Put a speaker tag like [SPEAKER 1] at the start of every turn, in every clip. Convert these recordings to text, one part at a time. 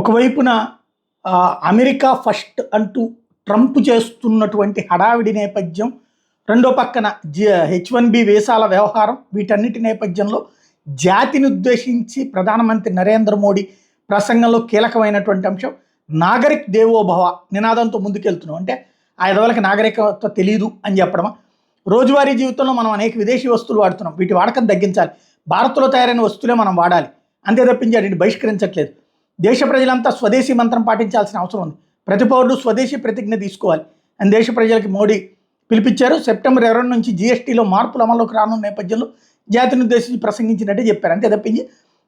[SPEAKER 1] ఒకవైపున America first అంటూ Trump చేస్తున్నటువంటి హడావిడి నేపథ్యం, రెండో పక్కన H1B వీసాల వ్యవహారం, వీటన్నిటి నేపథ్యంలో జాతిని ఉద్దేశించి ప్రధానమంత్రి నరేంద్ర మోడీ ప్రసంగంలో కీలకమైనటువంటి అంశం నాగరిక్ దేవోభవ నినాదంతో ముందుకెళ్తున్నాం. అంటే ఆ ఎదవలకి నాగరికత తెలియదు అని చెప్పడమా? రోజువారీ జీవితంలో మనం అనేక విదేశీ వస్తువులు వాడుతున్నాం, వీటి వాడకం తగ్గించాలి, భారత్లో తయారైన వస్తువులే మనం వాడాలి, అంతే తప్పించి వాటిని బహిష్కరించట్లేదు. దేశ ప్రజలంతా స్వదేశీ మంత్రం పాటించాల్సిన అవసరం ఉంది, ప్రతి పౌరుడు స్వదేశీ ప్రతిజ్ఞ తీసుకోవాలి అని దేశ ప్రజలకి మోడీ పిలిపించారు. సెప్టెంబర్ 22 నుంచి జీఎస్టీలో మార్పులు అమల్లోకి రానున్న నేపథ్యంలో జాతిని ఉద్దేశించి ప్రసంగించినట్టే చెప్పారు, అంతే తప్పించి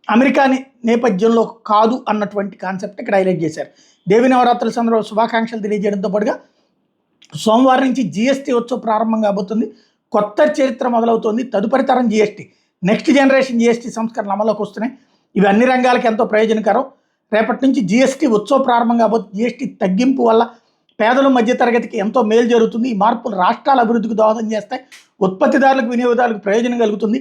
[SPEAKER 1] అమెరికా నేపథ్యంలో కాదు అన్నటువంటి కాన్సెప్ట్ ఇక్కడ హైలైట్ చేశారు. దేవి నవరాత్రుల సందర్భంగా శుభాకాంక్షలు తెలియజేయడంతో పాటుగా సోమవారం నుంచి జీఎస్టీ ఉత్సవం ప్రారంభం కాబోతుంది, కొత్త చరిత్ర మొదలవుతుంది, తదుపరి తరం జీఎస్టీ, నెక్స్ట్ జనరేషన్ జీఎస్టీ సంస్కరణలు అమల్లోకి వస్తున్నాయి. ఇవి అన్ని రంగాలకు ఎంతో ప్రయోజనకరం. రేపటి నుంచి జీఎస్టీ ఉత్సవం ప్రారంభం కాబోతుంది. జీఎస్టీ తగ్గింపు వల్ల పేదలు మధ్యతరగతికి ఎంతో మేలు జరుగుతుంది. ఈ మార్పులు రాష్ట్రాల అభివృద్ధికి దోహదం చేస్తాయి, ఉత్పత్తిదారులకు వినియోగదారులకు ప్రయోజనం కలుగుతుంది,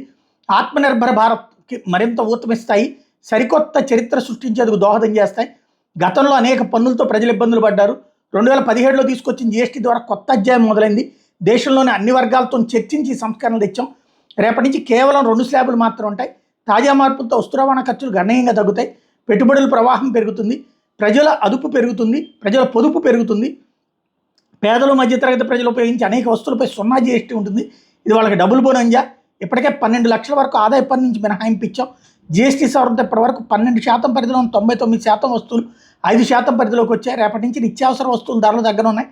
[SPEAKER 1] ఆత్మనిర్భర భారత్కి మరింత ఊతమిస్తాయి, సరికొత్త చరిత్ర సృష్టించేందుకు దోహదం చేస్తాయి. గతంలో అనేక పన్నులతో ప్రజలు ఇబ్బందులు పడ్డారు. 2017లో తీసుకొచ్చిన జీఎస్టీ ద్వారా కొత్త అధ్యాయం మొదలైంది. దేశంలోని అన్ని వర్గాలతో చర్చించి సంస్కరణలు తెచ్చాం. రేపటి నుంచి కేవలం 2 స్లాబులు మాత్రం ఉంటాయి. తాజా మార్పులతో వస్తు రవాణా ఖర్చులు గణనీయంగా తగ్గుతాయి, పెట్టుబడుల ప్రవాహం పెరుగుతుంది, ప్రజల అదుపు పెరుగుతుంది, ప్రజల పొదుపు పెరుగుతుంది. పేదలు మధ్యతరగతి ప్రజలు ఉపయోగించి అనేక వస్తువులపై 0 జీఎస్టీ ఉంటుంది. ఇది వాళ్ళకి డబుల్ బోనంజా. ఇప్పటికే 12 లక్షల వరకు ఆదాయ పన్ను నుంచి మినహాయింపు ఇచ్చాం. జీఎస్టీ సవరణతో ఇప్పటి వరకు 12% పరిధిలో 99% వస్తువులు 5% పరిధిలోకి వచ్చాయి. రేపటి నుంచి నిత్యావసర వస్తువుల ధరలు తగ్గనున్నాయి.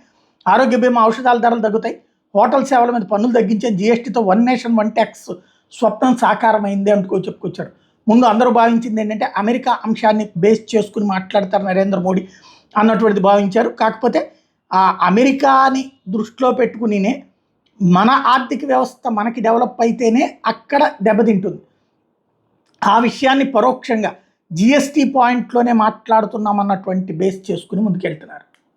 [SPEAKER 1] ఆరోగ్య బీమా, ఔషధాల ధరలు తగ్గుతాయి. హోటల్ సేవల మీద పన్నులు తగ్గించే జీఎస్టీతో 1 నేషన్ 1 ట్యాక్స్ స్వప్నం సాకారమైంది అంటూ చెప్పుకొచ్చారు. ముందు అందరూ భావించింది ఏంటంటే అమెరికా అంశాన్ని బేస్ చేసుకుని మాట్లాడతారు నరేంద్ర మోడీ అన్నటువంటిది భావించారు. కాకపోతే ఆ అమెరికాని దృష్టిలో పెట్టుకునినే మన ఆర్థిక వ్యవస్థ మనకి డెవలప్ అయితేనే అక్కడ దెబ్బతింటుంది. ఆ విషయాన్ని పరోక్షంగా జీఎస్టీ పాయింట్లోనే మాట్లాడుతున్నామన్నటువంటి బేస్ చేసుకుని ముందుకెళ్తున్నారు.